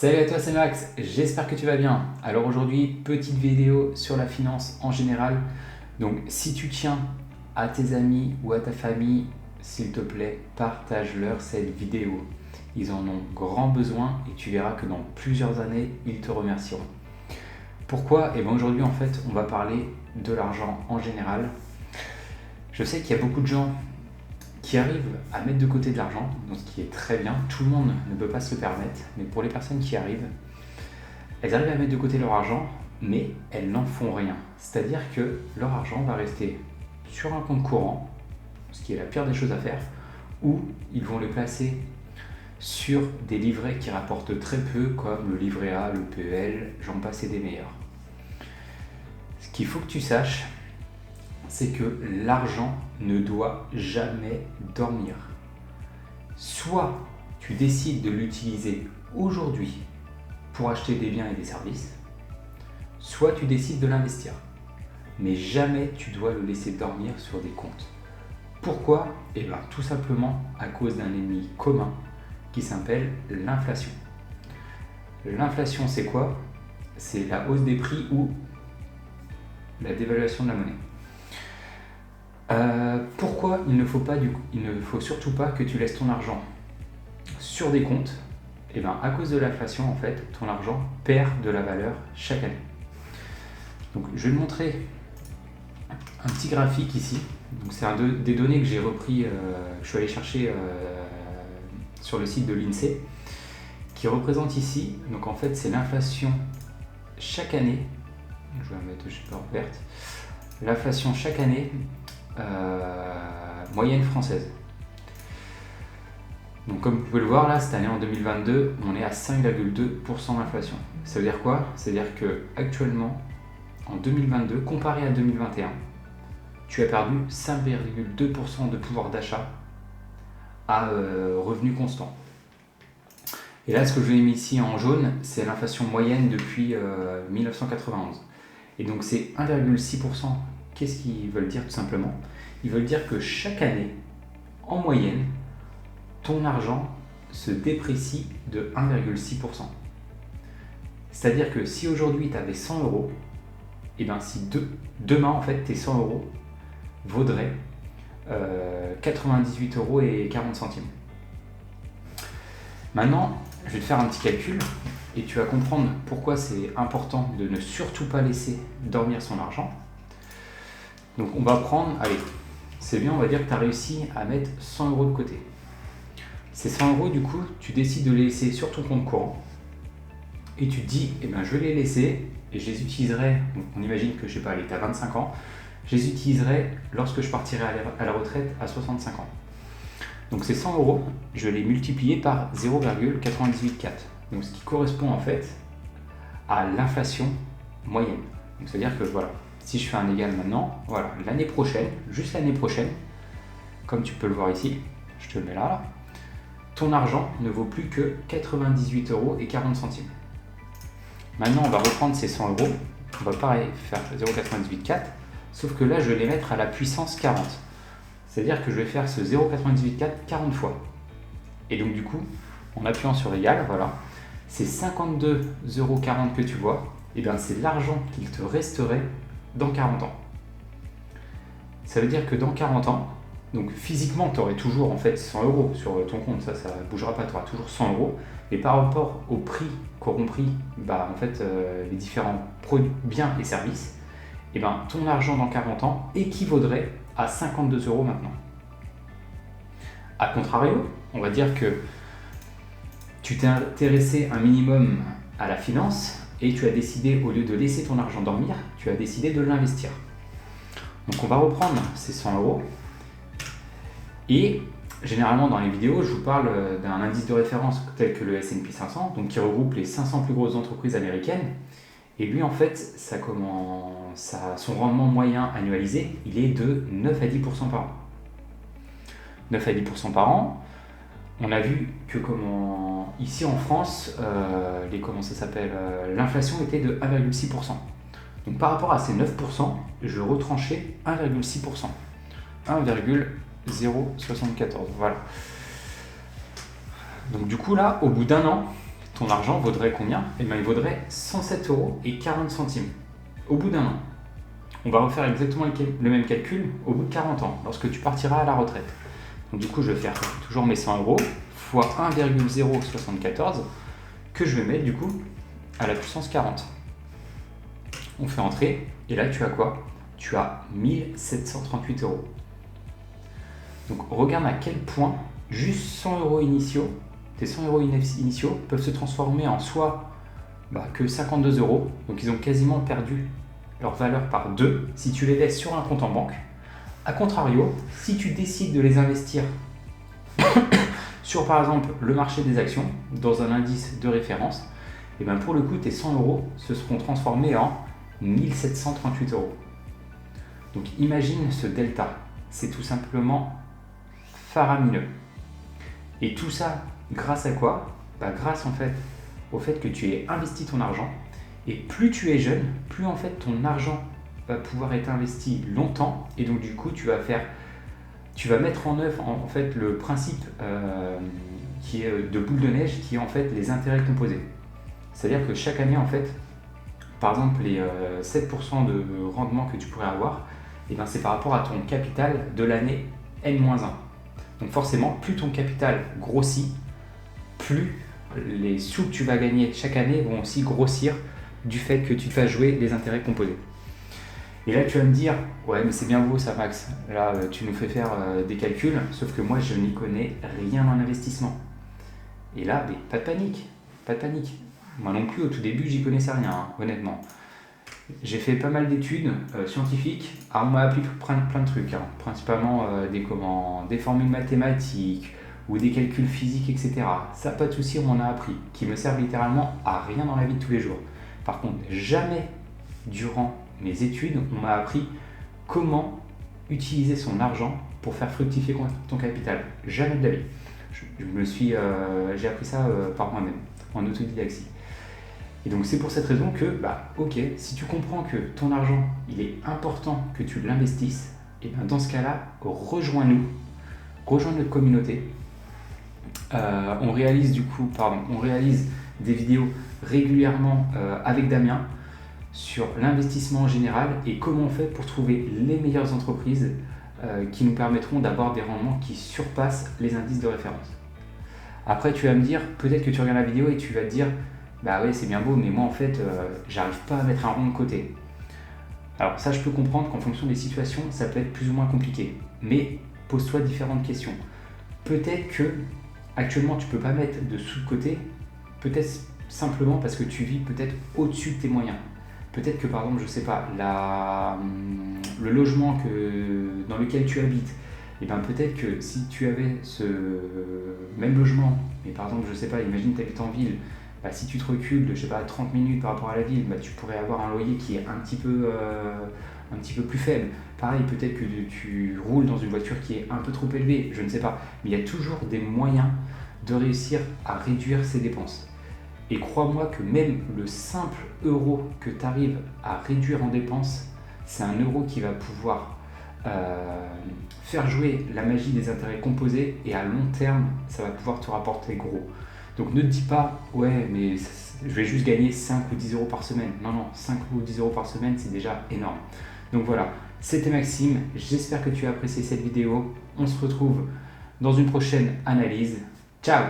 Salut à toi, c'est Max, j'espère que tu vas bien. Alors aujourd'hui, petite vidéo sur la finance en général. Donc si tu tiens à tes amis ou à ta famille, s'il te plaît, partage-leur cette vidéo. Ils en ont grand besoin et tu verras que dans plusieurs années, ils te remercieront. Pourquoi? Et bien aujourd'hui en fait, on va parler de l'argent en général. Je sais qu'il y a beaucoup de gens qui arrivent à mettre de côté de l'argent, donc ce qui est très bien. Tout le monde ne peut pas se le permettre, mais pour les personnes qui arrivent, elles arrivent à mettre de côté leur argent, mais elles n'en font rien. C'est-à-dire que leur argent va rester sur un compte courant, ce qui est la pire des choses à faire, ou ils vont le placer sur des livrets qui rapportent très peu, comme le livret A, le PEL, j'en passe et des meilleurs. Ce qu'il faut que tu saches, c'est que l'argent ne doit jamais dormir. Soit tu décides de l'utiliser aujourd'hui pour acheter des biens et des services, soit tu décides de l'investir. Mais jamais tu dois le laisser dormir sur des comptes. Pourquoi? Eh bien, tout simplement à cause d'un ennemi commun qui s'appelle l'inflation. L'inflation, c'est quoi? C'est la hausse des prix ou la dévaluation de la monnaie. Pourquoi il ne faut surtout pas que tu laisses ton argent sur des comptes? Et bien, à cause de l'inflation, en fait, ton argent perd de la valeur chaque année. Donc, je vais te montrer un petit graphique ici. Donc, c'est des données que j'ai repris, que je suis allé chercher sur le site de l'INSEE, qui représente ici. Donc, en fait, c'est l'inflation chaque année. Je vais la mettre, verte. L'inflation chaque année. Moyenne française. Donc comme vous pouvez le voir là, cette année en 2022, on est à 5,2% d'inflation. Ça veut dire quoi? Ça veut dire que actuellement, en 2022, comparé à 2021, tu as perdu 5,2% de pouvoir d'achat à revenu constant. Et là, ce que je vous ai mis ici en jaune, c'est l'inflation moyenne depuis 1991. Et donc c'est 1,6%. Qu'est-ce qu'ils veulent dire tout simplement? Ils veulent dire que chaque année, en moyenne, ton argent se déprécie de 1,6%. C'est-à-dire que si aujourd'hui tu avais 100 euros, et bien si demain en fait tes 100 euros vaudraient 98 euros et 40 centimes. Maintenant, je vais te faire un petit calcul et tu vas comprendre pourquoi c'est important de ne surtout pas laisser dormir son argent. Donc on va prendre, allez, c'est bien, on va dire que tu as réussi à mettre 100 euros de côté. Ces 100 euros, du coup, tu décides de les laisser sur ton compte courant et tu te dis, eh ben, je vais les laisser et je les utiliserai, on imagine que, je sais pas, allez, tu as 25 ans, je les utiliserai lorsque je partirai à la retraite à 65 ans. Donc ces 100 euros, je vais les multiplier par 0,984. Donc ce qui correspond en fait à l'inflation moyenne. Donc c'est-à-dire que voilà, si je fais un égal maintenant, voilà, l'année prochaine, juste l'année prochaine, comme tu peux le voir ici, je te le mets là, ton argent ne vaut plus que 98 euros et 40 centimes. Maintenant, on va reprendre ces 100 euros, on va pareil faire 0,984, sauf que là, je vais les mettre à la puissance 40. C'est-à-dire que je vais faire ce 0,984 40 fois. Et donc du coup, en appuyant sur égal, voilà, ces 52,40 euros que tu vois, et bien c'est l'argent qu'il te resterait dans 40 ans. Ça veut dire que dans 40 ans, donc physiquement tu aurais toujours en fait 100 euros sur ton compte, ça ne bougera pas, tu auras toujours 100 euros, mais par rapport au prix qu'auront pris en fait, les différents produits, biens et services, et ben, ton argent dans 40 ans équivaudrait à 52 euros maintenant. A contrario, on va dire que tu t'es intéressé un minimum à la finance et tu as décidé, au lieu de laisser ton argent dormir, tu as décidé de l'investir. Donc on va reprendre ces 100 euros et généralement dans les vidéos, je vous parle d'un indice de référence tel que le S&P 500, donc qui regroupe les 500 plus grosses entreprises américaines. Et lui, en fait, son rendement moyen annualisé, il est de 9 à 10% par an. 9 à 10% par an. On a vu que ici en France, l'inflation était de 1,6%. Donc par rapport à ces 9%, je retranchais 1,6%. 1,074. Voilà. Donc du coup là, au bout d'un an, ton argent vaudrait combien? Eh bien, il vaudrait 107,40 € au bout d'un an. On va refaire exactement le même calcul au bout de 40 ans, lorsque tu partiras à la retraite. Donc, du coup, je vais faire toujours mes 100 € fois 1,074 que je vais mettre du coup à la puissance 40. On fait entrer, et là tu as quoi? Tu as 1738 €. Donc regarde à quel point juste 100 € initiaux, tes 100 € initiaux peuvent se transformer en soit que 52 €, donc ils ont quasiment perdu leur valeur par 2 si tu les laisses sur un compte en banque. A contrario, si tu décides de les investir sur par exemple le marché des actions, dans un indice de référence, et bien pour le coup tes 100 € se seront transformés en 1738 €. Donc imagine ce delta, c'est tout simplement faramineux. Et tout ça grâce à quoi? Grâce en fait au fait que tu aies investi ton argent, et plus tu es jeune, plus en fait ton argent va pouvoir être investi longtemps, et donc du coup tu vas mettre en œuvre en fait le principe qui est de boule de neige, qui est en fait les intérêts composés. C'est-à-dire que chaque année en fait, par exemple les 7% de rendement que tu pourrais avoir, et ben c'est par rapport à ton capital de l'année N-1. Donc forcément, plus ton capital grossit, plus les sous que tu vas gagner chaque année vont aussi grossir du fait que tu te fasses jouer les intérêts composés. Et là tu vas me dire, ouais mais c'est bien beau ça Max, là tu nous fais faire des calculs, sauf que moi je n'y connais rien en investissement. Et là, pas de panique, pas de panique. Moi non plus, au tout début, j'y connaissais rien, honnêtement. J'ai fait pas mal d'études scientifiques. Alors, on m'a appris plein de trucs, principalement des formules mathématiques ou des calculs physiques, etc. Ça, pas de souci, on m'en a appris, qui me servent littéralement à rien dans la vie de tous les jours. Par contre, jamais durant mes études, on m'a appris comment utiliser son argent pour faire fructifier ton capital. Jamais de la vie. J'ai appris ça par moi-même, en autodidactie. Et donc c'est pour cette raison que, ok, si tu comprends que ton argent, il est important que tu l'investisses, et bien dans ce cas-là, rejoins-nous, rejoins notre communauté. On réalise des vidéos régulièrement avec Damien sur l'investissement en général et comment on fait pour trouver les meilleures entreprises qui nous permettront d'avoir des rendements qui surpassent les indices de référence. Après, tu vas me dire, peut-être que tu regardes la vidéo et tu vas te dire, ouais, c'est bien beau, mais moi en fait, j'arrive pas à mettre un rond de côté. Alors ça, je peux comprendre qu'en fonction des situations, ça peut être plus ou moins compliqué. Mais pose-toi différentes questions. Peut-être que actuellement, tu peux pas mettre de sous de côté, peut-être simplement parce que tu vis peut-être au-dessus de tes moyens. Peut-être que par exemple, je sais pas, le logement dans lequel tu habites, et peut-être que si tu avais ce même logement, mais par exemple, je sais pas, imagine tu habites en ville, si tu te recules de 30 minutes par rapport à la ville, tu pourrais avoir un loyer qui est un petit peu plus faible. Pareil, peut-être que tu roules dans une voiture qui est un peu trop élevée, je ne sais pas. Mais il y a toujours des moyens de réussir à réduire ses dépenses. Et crois-moi que même le simple euro que tu arrives à réduire en dépenses, c'est un euro qui va pouvoir faire jouer la magie des intérêts composés, et à long terme, ça va pouvoir te rapporter gros. Donc ne te dis pas, ouais, mais je vais juste gagner 5 ou 10 € par semaine. Non, 5 ou 10 € par semaine, c'est déjà énorme. Donc voilà, c'était Maxime, j'espère que tu as apprécié cette vidéo. On se retrouve dans une prochaine analyse. Ciao!